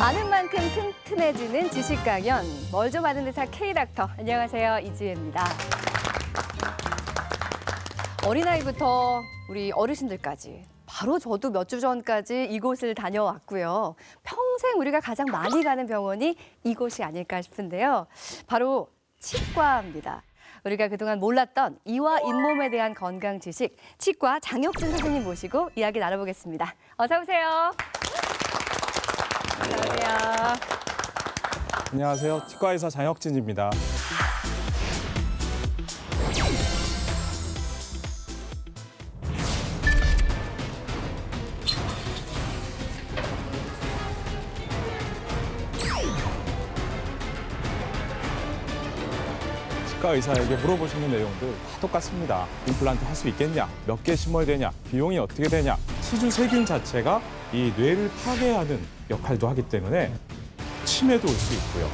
아는 만큼 튼튼해지는 지식 강연. 뭘 좀 아는 의사 K닥터. 안녕하세요. 이지혜입니다. 어린아이부터 우리 어르신들까지 바로 저도 몇 주 전까지 이곳을 다녀왔고요. 평생 우리가 가장 많이 가는 병원이 이곳이 아닐까 싶은데요. 바로 치과입니다. 우리가 그동안 몰랐던 이와 잇몸에 대한 건강 지식, 치과 장혁진 선생님 모시고 이야기 나눠보겠습니다. 어서 오세요. 안녕하세요. 안녕하세요. 치과의사 장혁진입니다. 치과 의사에게 물어보시는 내용들 다 똑같습니다. 임플란트 할 수 있겠냐? 몇 개 심어야 되냐? 비용이 어떻게 되냐? 치주 세균 자체가 이 뇌를 파괴하는 역할도 하기 때문에 치매도 올 수 있고요.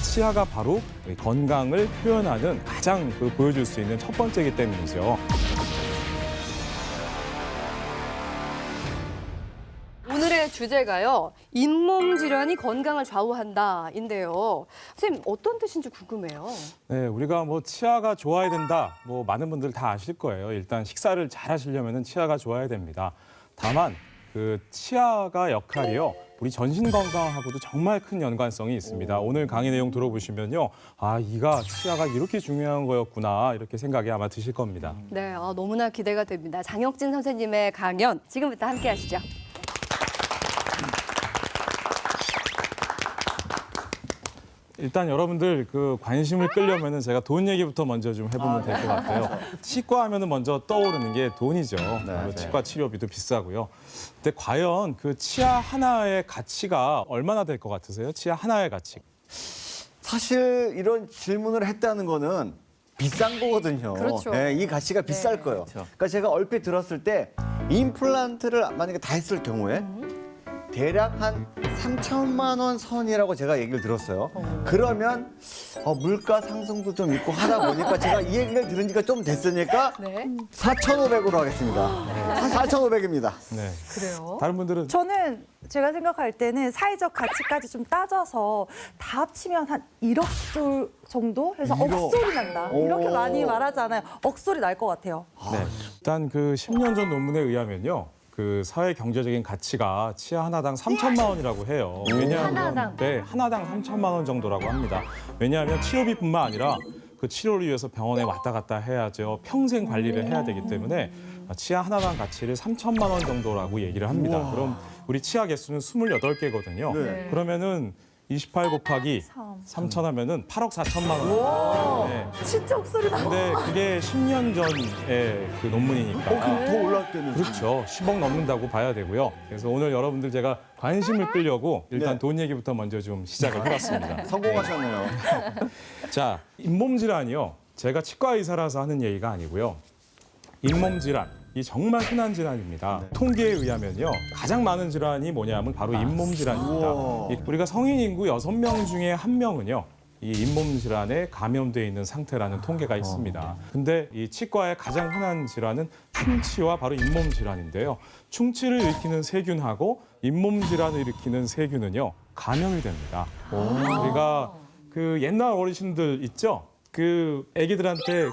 치아가 바로 건강을 표현하는 가장 보여줄 수 있는 첫 번째이기 때문이죠. 오늘의 주제가요. 잇몸 질환이 건강을 좌우한다인데요. 선생님 어떤 뜻인지 궁금해요. 네, 우리가 치아가 좋아야 된다. 많은 분들 다 아실 거예요. 일단 식사를 잘 하시려면 치아가 좋아야 됩니다. 다만 그 치아가 역할이요. 우리 전신 건강하고도 정말 큰 연관성이 있습니다. 오늘 강의 내용 들어보시면요. 아, 치아가 이렇게 중요한 거였구나. 이렇게 생각이 아마 드실 겁니다. 네, 너무나 기대가 됩니다. 장혁진 선생님의 강연 지금부터 함께 하시죠. 일단 여러분들 관심을 끌려면은 제가 돈 얘기부터 먼저 좀 해보면 될 것 같아요. 치과 하면은 먼저 떠오르는 게 돈이죠. 치과 치료비도 비싸고요. 근데 과연 그 치아 하나의 가치가 얼마나 될 것 같으세요? 치아 하나의 가치. 사실 이런 질문을 했다는 거는 비싼 거거든요. 그렇죠. 네, 이 가치가 비쌀 거예요. 그러니까 제가 얼핏 들었을 때 임플란트를 만약에 다 했을 경우에 대략 한 3천만 원 선이라고 제가 얘기를 들었어요. 그러면 물가 상승도 좀 있고 하다 보니까 제가 이 얘기를 들은 지가 좀 됐으니까 네, 4,500으로 하겠습니다. 4,500입니다. 네. 그래요. 다른 분들은 저는 제가 생각할 때는 사회적 가치까지 좀 따져서 다 합치면 한 1억 불 정도 해서 1억. 억소리 난다. 오. 이렇게 많이 말하잖아요. 억소리 날 것 같아요. 네. 일단 10년 전 논문에 의하면요. 사회 경제적인 가치가 치아 하나당 3천만 원이라고 해요. 왜냐하면 하나당? 네, 하나당 3천만 원 정도라고 합니다. 왜냐하면 치료비뿐만 아니라 그 치료를 위해서 병원에 왔다 갔다 해야죠. 평생 관리를 해야 되기 때문에 치아 하나당 가치를 3천만 원 정도라고 얘기를 합니다. 우와. 그럼 우리 치아 개수는 28개거든요. 네. 그러면은 28 곱하기 3천 하면은 8억 4천만 원. 네. 진짜 억소리 나. 근데 그게 10년 전의 그 논문이니까. 그럼 더 올랐겠네. 그렇죠. 10억 넘는다고 봐야 되고요. 그래서 오늘 여러분들 제가 관심을 끌려고 일단 네. 돈 얘기부터 먼저 좀 시작을 해봤습니다. 성공하셨네요. 자, 잇몸 질환이요. 제가 치과 의사라서 하는 얘기가 아니고요. 잇몸 질환, 이 정말 흔한 질환입니다. 통계에 의하면요. 가장 많은 질환이 뭐냐면 바로 잇몸 질환입니다. 우와. 우리가 성인 인구 6명 중에 1명은요. 이 잇몸 질환에 감염돼 있는 상태라는 통계가 있습니다. 근데 이 치과의 가장 흔한 질환은 충치와 바로 잇몸 질환인데요. 충치를 일으키는 세균하고 잇몸 질환을 일으키는 세균은요. 감염이 됩니다. 우리가 옛날 어르신들 있죠? 애기들한테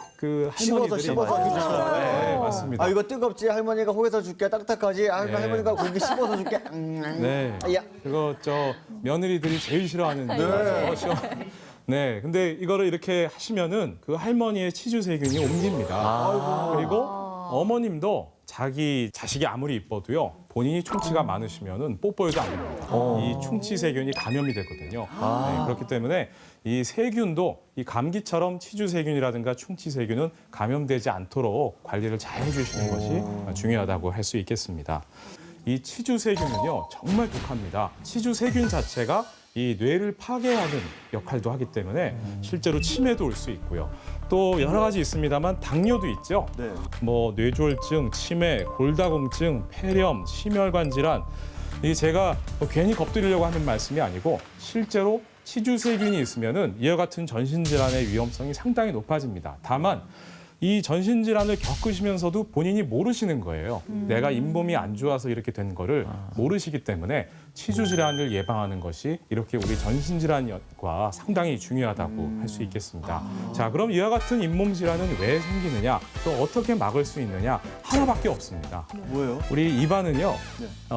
할머니들이 씹어서 주잖아요. 네, 맞습니다. 이거 뜨겁지? 할머니가 호에서 줄게. 딱딱하지? 할머니가 고기 씹어서 줄게. 네. 야. 그거 며느리들이 제일 싫어하는 거죠. 네. 근데 이거를 이렇게 하시면은 그 할머니의 치주 세균이 옮깁니다. 그리고 어머님도 자기 자식이 아무리 이뻐도요. 본인이 충치가 많으시면은 뽀뽀해도 안 됩니다. 이 충치 세균이 감염이 되거든요. 네, 그렇기 때문에 이 세균도 이 감기처럼 치주 세균이라든가 충치 세균은 감염되지 않도록 관리를 잘 해주시는 것이 중요하다고 할 수 있겠습니다. 이 치주 세균은요 정말 독합니다. 치주 세균 자체가 이 뇌를 파괴하는 역할도 하기 때문에 실제로 치매도 올 수 있고요. 또 여러 가지 있습니다만 당뇨도 있죠. 네. 뇌졸중, 치매, 골다공증, 폐렴, 심혈관 질환. 이 제가 괜히 겁드리려고 하는 말씀이 아니고 실제로 치주 세균이 있으면은 이와 같은 전신 질환의 위험성이 상당히 높아집니다. 다만 이 전신 질환을 겪으시면서도 본인이 모르시는 거예요. 내가 잇몸이 안 좋아서 이렇게 된 거를 모르시기 때문에 치주 질환을 예방하는 것이 이렇게 우리 전신 질환과 상당히 중요하다고 할 수 있겠습니다. 자, 그럼 이와 같은 잇몸 질환은 왜 생기느냐, 또 어떻게 막을 수 있느냐? 하나밖에 없습니다. 뭐예요? 우리 입안은요,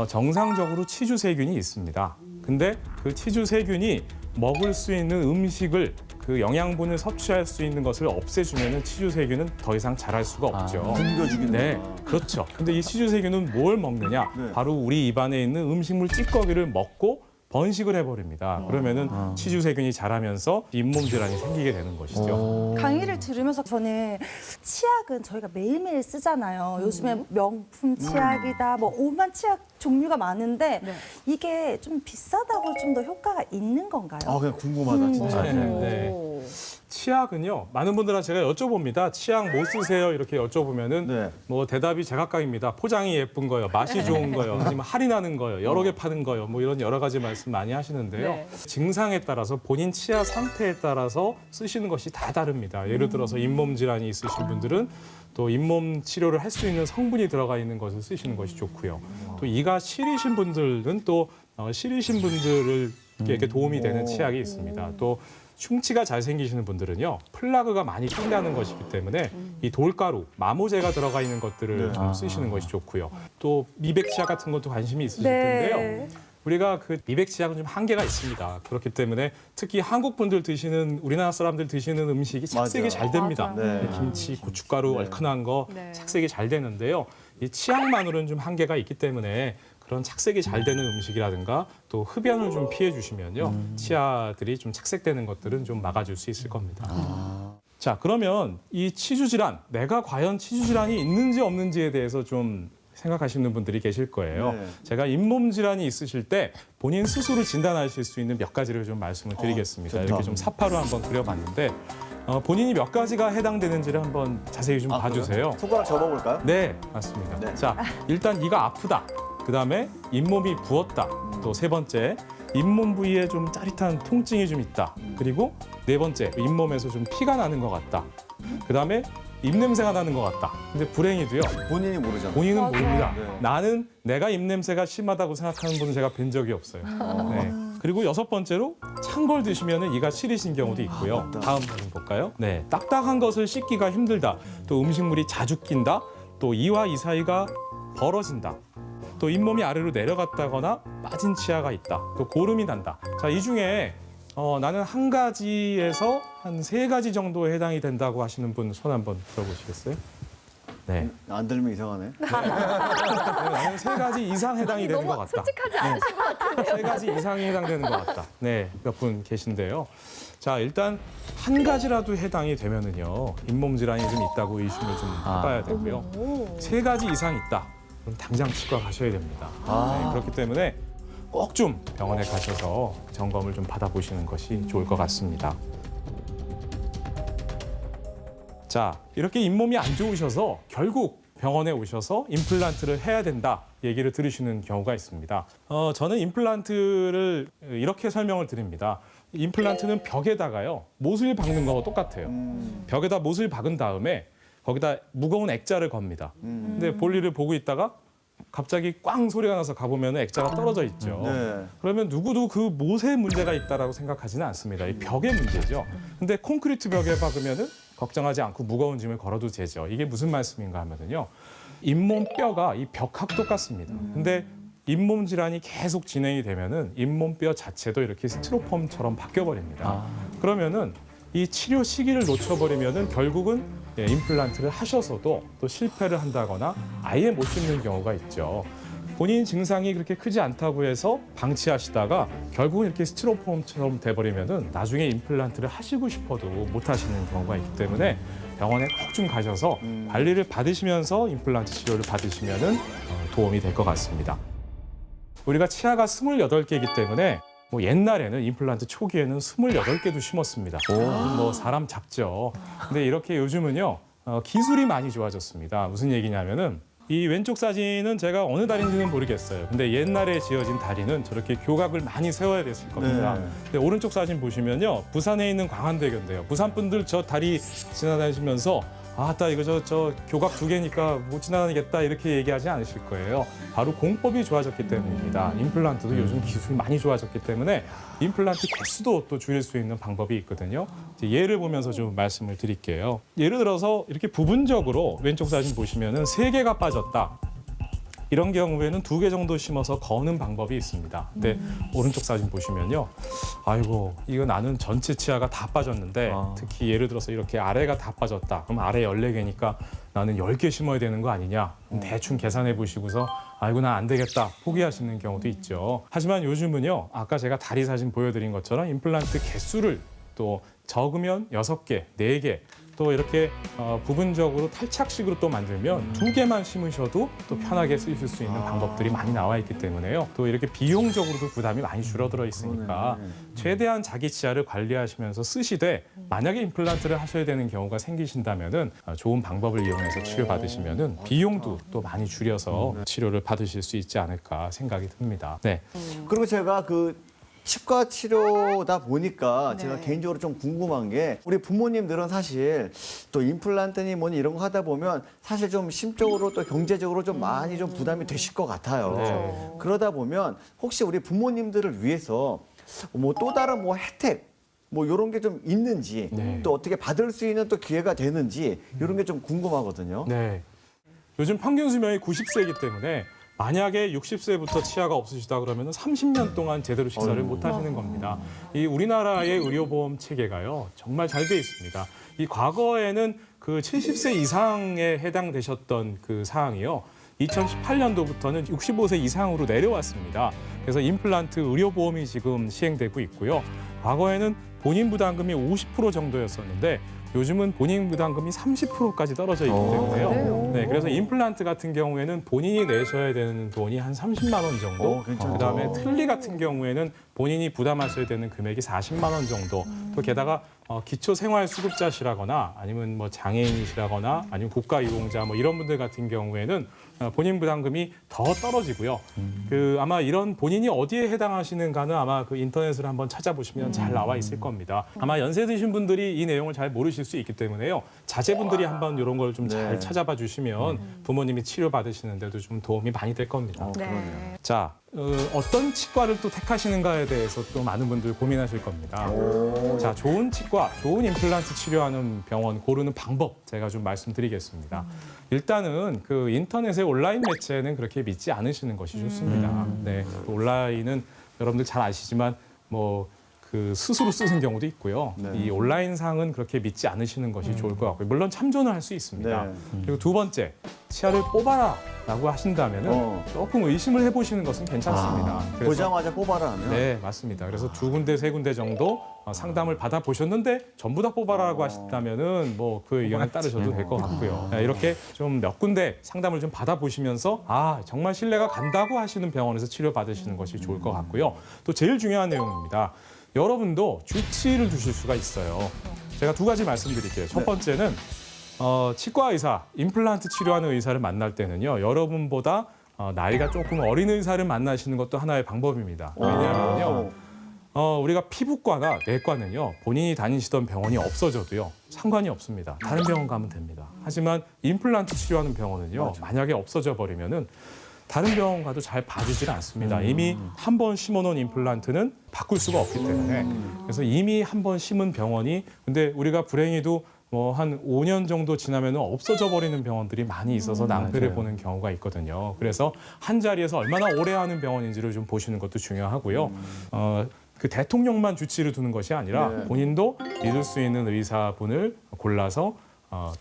정상적으로 치주 세균이 있습니다. 근데 그 치주 세균이 먹을 수 있는 음식을 그 영양분을 섭취할 수 있는 것을 없애주면은 치주 세균은 더 이상 자랄 수가 없죠. 굶겨주긴 네, 그렇죠. 근데 이 치주 세균은 뭘 먹느냐? 네. 바로 우리 입안에 있는 음식물 찌꺼기를 먹고 번식을 해버립니다. 그러면은 치주 세균이 자라면서 잇몸 질환이 생기게 되는 것이죠. 강의를 들으면서 저는 치약은 저희가 매일매일 쓰잖아요. 요즘에 명품 치약이다, 뭐 오만 치약 종류가 많은데 네. 이게 좀 비싸다고 좀 더 효과가 있는 건가요? 아, 그냥 궁금하다, 진짜. 네. 치약은요, 많은 분들한테 제가 여쭤봅니다. 치약 뭐 쓰세요? 이렇게 여쭤보면은 네. 뭐 대답이 제각각입니다. 포장이 예쁜 거요, 맛이 좋은 거요, 아니면 할인하는 거요, 여러 개 파는 거요, 뭐 이런 여러 가지 말씀 많이 하시는데요. 네. 증상에 따라서 본인 치아 상태에 따라서 쓰시는 것이 다 다릅니다. 예를 들어서 잇몸 질환이 있으신 분들은 또 잇몸 치료를 할 수 있는 성분이 들어가 있는 것을 쓰시는 것이 좋고요. 또 이가 시리신 분들은 또 시리신 분들에게 도움이 되는 치약이 있습니다. 또 흉치가 잘 생기시는 분들은요, 플라그가 많이 낀다는 것이기 때문에 이 돌가루, 마모제가 들어가 있는 것들을 좀 쓰시는 것이 좋고요. 또 미백치약 같은 것도 관심이 있으실 텐데요. 우리가 그 미백치약은 좀 한계가 있습니다. 그렇기 때문에 특히 한국 분들 드시는, 우리나라 사람들 드시는 음식이 착색이 맞아요. 잘 됩니다. 맞아요. 네. 김치, 고춧가루 얼큰한 거 네. 착색이 잘 되는데요. 이 치약만으로는 좀 한계가 있기 때문에 그런 착색이 잘 되는 음식이라든가 또 흡연을 좀 피해 주시면요, 치아들이 좀 착색되는 것들은 좀 막아줄 수 있을 겁니다. 자, 그러면 이 치주 질환, 내가 과연 치주 질환이 있는지 없는지에 대해서 좀 생각하시는 분들이 계실 거예요. 네. 제가 잇몸 질환이 있으실 때 본인 스스로 진단하실 수 있는 몇 가지를 좀 말씀을 드리겠습니다. 좋다. 이렇게 좀 사파로 한번 그려봤는데 본인이 몇 가지가 해당되는지를 한번 자세히 좀 봐주세요. 그래요? 손가락 접어볼까요? 네, 맞습니다. 네. 자, 일단 이가 아프다. 그다음에 잇몸이 부었다. 또 세 번째, 잇몸 부위에 좀 짜릿한 통증이 좀 있다. 그리고 네 번째, 잇몸에서 좀 피가 나는 것 같다. 그다음에 입냄새가 나는 것 같다. 근데 불행히도요, 본인이 모르잖아요. 본인은 맞아. 모릅니다. 네. 나는 내가 입냄새가 심하다고 생각하는 분은 제가 뵌 적이 없어요. 네. 그리고 여섯 번째로 찬 걸 드시면 이가 시리신 경우도 있고요. 맞다. 다음 사진 볼까요? 네, 딱딱한 것을 씻기가 힘들다. 또 음식물이 자주 낀다. 또 이와 이 사이가 벌어진다. 또 잇몸이 아래로 내려갔다거나 빠진 치아가 있다. 또 고름이 난다. 자, 이 중에 나는 한 가지에서 한 세 가지 정도에 해당이 된다고 하시는 분 손 한번 들어보시겠어요? 네. 안 들면 이상하네. 나는 세 가지 이상 해당이 되는 것 너무 같다. 솔직하지 않으신 것 같은데요. 세 가지 이상이 해당되는 것 같다. 네, 몇 분 계신데요. 자, 일단 한 가지라도 해당이 되면은요, 잇몸 질환이 좀 있다고 의심을 좀 해봐야 되고요. 세 가지 이상 있다. 그럼 당장 치과 가셔야 됩니다. 네, 그렇기 때문에 꼭 좀 병원에 가셔서 점검을 좀 받아보시는 것이 좋을 것 같습니다. 자, 이렇게 잇몸이 안 좋으셔서 결국 병원에 오셔서 임플란트를 해야 된다 얘기를 들으시는 경우가 있습니다. 저는 임플란트를 이렇게 설명을 드립니다. 임플란트는 벽에다가요, 못을 박는 거하고 똑같아요. 벽에다 못을 박은 다음에 거기다 무거운 액자를 겁니다. 근데 볼일을 보고 있다가 갑자기 꽝 소리가 나서 가보면 액자가 떨어져 있죠. 네. 그러면 누구도 그 못에 문제가 있다라고 생각하지는 않습니다. 이 벽의 문제죠. 근데 콘크리트 벽에 박으면은 걱정하지 않고 무거운 짐을 걸어도 되죠. 이게 무슨 말씀인가 하면은요, 잇몸 뼈가 이 벽하고 똑같습니다. 근데 잇몸 질환이 계속 진행이 되면은 잇몸 뼈 자체도 이렇게 스티로폼처럼 바뀌어 버립니다. 그러면은 이 치료 시기를 놓쳐버리면은 결국은 임플란트를 하셔서도 또 실패를 한다거나 아예 못 심는 경우가 있죠. 본인 증상이 그렇게 크지 않다고 해서 방치하시다가 결국은 이렇게 스티로폼처럼 돼버리면은 나중에 임플란트를 하시고 싶어도 못 하시는 경우가 있기 때문에 병원에 꼭 좀 가셔서 관리를 받으시면서 임플란트 치료를 받으시면은 도움이 될 것 같습니다. 우리가 치아가 28개이기 때문에 뭐 옛날에는 임플란트 초기에는 28개도 심었습니다. 뭐 사람 작죠. 근데 이렇게 요즘은요, 기술이 많이 좋아졌습니다. 무슨 얘기냐면은 이 왼쪽 사진은 제가 어느 다리인지는 모르겠어요. 근데 옛날에 지어진 다리는 저렇게 교각을 많이 세워야 됐을 겁니다. 네. 근데 오른쪽 사진 보시면요, 부산에 있는 광안대교인데요. 부산 분들 저 다리 지나다니시면서 아따 이거 저 교각 2개니까 못 지나가겠다 이렇게 얘기하지 않으실 거예요. 바로 공법이 좋아졌기 때문입니다. 임플란트도 요즘 기술이 많이 좋아졌기 때문에 임플란트 개수도 또 줄일 수 있는 방법이 있거든요. 이제 예를 보면서 좀 말씀을 드릴게요. 예를 들어서 이렇게 부분적으로 왼쪽 사진 보시면은 3개가 빠졌다. 이런 경우에는 2개 정도 심어서 거는 방법이 있습니다. 근데 오른쪽 사진 보시면요. 아이고, 이거 나는 전체 치아가 다 빠졌는데 특히 예를 들어서 이렇게 아래가 다 빠졌다. 그럼 아래 14개니까 나는 10개 심어야 되는 거 아니냐. 대충 계산해 보시고서 아이고, 나 안 되겠다. 포기하시는 경우도 있죠. 하지만 요즘은요. 아까 제가 다리 사진 보여드린 것처럼 임플란트 개수를 또 적으면 6개, 4개 또 이렇게 부분적으로 탈착식으로 또 만들면 2개만 심으셔도 또 편하게 쓰실 수 있는 방법들이 많이 나와 있기 때문에요. 또 이렇게 비용적으로도 부담이 많이 줄어들어 있으니까 최대한 자기 치아를 관리하시면서 쓰시되 만약에 임플란트를 하셔야 되는 경우가 생기신다면은 좋은 방법을 이용해서 치료받으시면은 비용도 또 많이 줄여서 치료를 받으실 수 있지 않을까 생각이 듭니다. 네. 그리고 제가 그 치과 치료다 보니까 네. 제가 개인적으로 좀 궁금한 게 우리 부모님들은 사실 또 임플란트니 뭐니 이런 거 하다 보면 사실 좀 심적으로 또 경제적으로 좀 많이 좀 부담이 되실 것 같아요. 네. 그러다 보면 혹시 우리 부모님들을 위해서 뭐 또 다른 뭐 혜택 뭐 이런 게 좀 있는지 네. 또 어떻게 받을 수 있는 또 기회가 되는지 이런 게 좀 궁금하거든요. 네. 요즘 평균 수명이 90세이기 때문에 만약에 60세부터 치아가 없으시다 그러면 30년 동안 제대로 식사를 못 하시는 겁니다. 이 우리나라의 의료보험 체계가요, 정말 잘 돼 있습니다. 이 과거에는 그 70세 이상에 해당되셨던 그 사항이요. 2018년도부터는 65세 이상으로 내려왔습니다. 그래서 임플란트 의료보험이 지금 시행되고 있고요. 과거에는 본인 부담금이 50% 정도였었는데 요즘은 본인 부담금이 30%까지 떨어져 있기 때문에요. 그래요? 네, 그래서 임플란트 같은 경우에는 본인이 내셔야 되는 돈이 한 30만 원 정도. 괜찮다. 그다음에 틀니 같은 경우에는 본인이 부담하셔야 되는 금액이 40만 원 정도. 또 게다가 기초생활수급자시라거나 아니면 뭐 장애인이시라거나 아니면 국가유공자 뭐 이런 분들 같은 경우에는 본인 부담금이 더 떨어지고요. 그 아마 이런 본인이 어디에 해당하시는가는 아마 그 인터넷을 한번 찾아보시면 잘 나와 있을 겁니다. 아마 연세 드신 분들이 이 내용을 잘 모르실 수 있기 때문에요. 자제분들이 한번 이런 걸 좀 잘 네. 찾아봐 주시면 부모님이 치료 받으시는데도 좀 도움이 많이 될 겁니다. 네. 자, 어떤 치과를 또 택하시는가에 대해서 또 많은 분들 고민하실 겁니다. 자, 좋은 치과, 좋은 임플란트 치료하는 병원 고르는 방법 제가 좀 말씀드리겠습니다. 일단은 그 인터넷의 온라인 매체는 그렇게 믿지 않으시는 것이 좋습니다. 네, 그 온라인은 여러분들 잘 아시지만 뭐 그 스스로 쓰는 경우도 있고요. 네. 이 온라인상은 그렇게 믿지 않으시는 것이 좋을 것 같고요. 물론 참조는 할 수 있습니다. 네. 그리고 두 번째, 치아를 뽑아라라고 하신다면은 조금 의심을 해보시는 것은 괜찮습니다. 그래서 보자마자 뽑아라 하면 네, 맞습니다. 그래서 2군데, 3군데 정도 상담을 받아 보셨는데 전부 다 뽑아라고 하신다면은 뭐 그 의견에 따르셔도 될 것 같고요. 네, 이렇게 좀 몇 군데 상담을 좀 받아 보시면서 아, 정말 신뢰가 간다고 하시는 병원에서 치료 받으시는 것이 좋을 것 같고요. 또 제일 중요한 내용입니다. 여러분도 주치의를 두실 수가 있어요. 제가 2가지 말씀드릴게요. 첫 번째는 치과 의사, 임플란트 치료하는 의사를 만날 때는요. 여러분보다 나이가 조금 어린 의사를 만나시는 것도 하나의 방법입니다. 왜냐하면요. 우리가 피부과나 내과는요. 본인이 다니시던 병원이 없어져도요. 상관이 없습니다. 다른 병원 가면 됩니다. 하지만 임플란트 치료하는 병원은요. 만약에 없어져 버리면은 다른 병원 가도 잘 봐주질 않습니다. 이미 한 번 심어놓은 임플란트는 바꿀 수가 없기 때문에 그래서 이미 한 번 심은 병원이 근데 우리가 불행히도 뭐 한 5년 정도 지나면 없어져 버리는 병원들이 많이 있어서 낭패를 보는 경우가 있거든요. 그래서 한 자리에서 얼마나 오래 하는 병원인지를 좀 보시는 것도 중요하고요. 그 대통령만 주치의를 두는 것이 아니라 본인도 믿을 수 있는 의사분을 골라서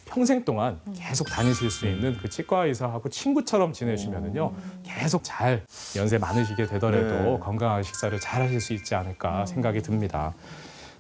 평생 동안 계속 다니실 수 있는 그 치과 의사하고 친구처럼 지내시면은요 계속 잘 연세 많으시게 되더라도 건강한 식사를 잘 하실 수 있지 않을까 생각이 듭니다.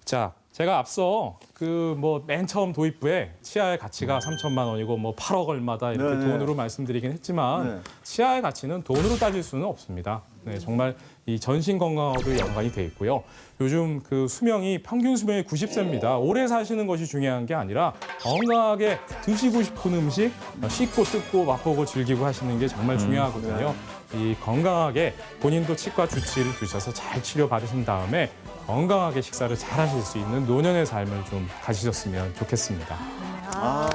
자, 제가 앞서 그 뭐 맨 처음 도입부에 치아의 가치가 3천만 원이고 뭐 8억 얼마다 이렇게 네네. 돈으로 말씀드리긴 했지만 네. 치아의 가치는 돈으로 따질 수는 없습니다. 네, 정말 이 전신 건강하고도 연관이 돼 있고요. 요즘 그 수명이 평균 수명이 90세입니다. 오래 사시는 것이 중요한 게 아니라 건강하게 드시고 싶은 음식 씻고 뜯고 맛보고 즐기고 하시는 게 정말 중요하거든요. 이 건강하게 본인도 치과 주치의를 두셔서 잘 치료 받으신 다음에 건강하게 식사를 잘 하실 수 있는 노년의 삶을 좀 가지셨으면 좋겠습니다. 아,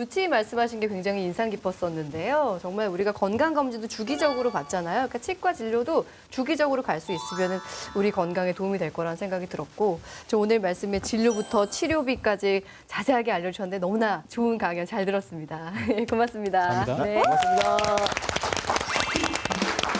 두치 말씀하신 게 굉장히 인상 깊었었는데요. 정말 우리가 건강검진도 주기적으로 받잖아요. 그러니까 치과 진료도 주기적으로 갈 수 있으면 우리 건강에 도움이 될 거라는 생각이 들었고, 저 오늘 말씀에 진료부터 치료비까지 자세하게 알려주셨는데 너무나 좋은 강연 잘 들었습니다. 고맙습니다. 감사합니다. 네. 고맙습니다.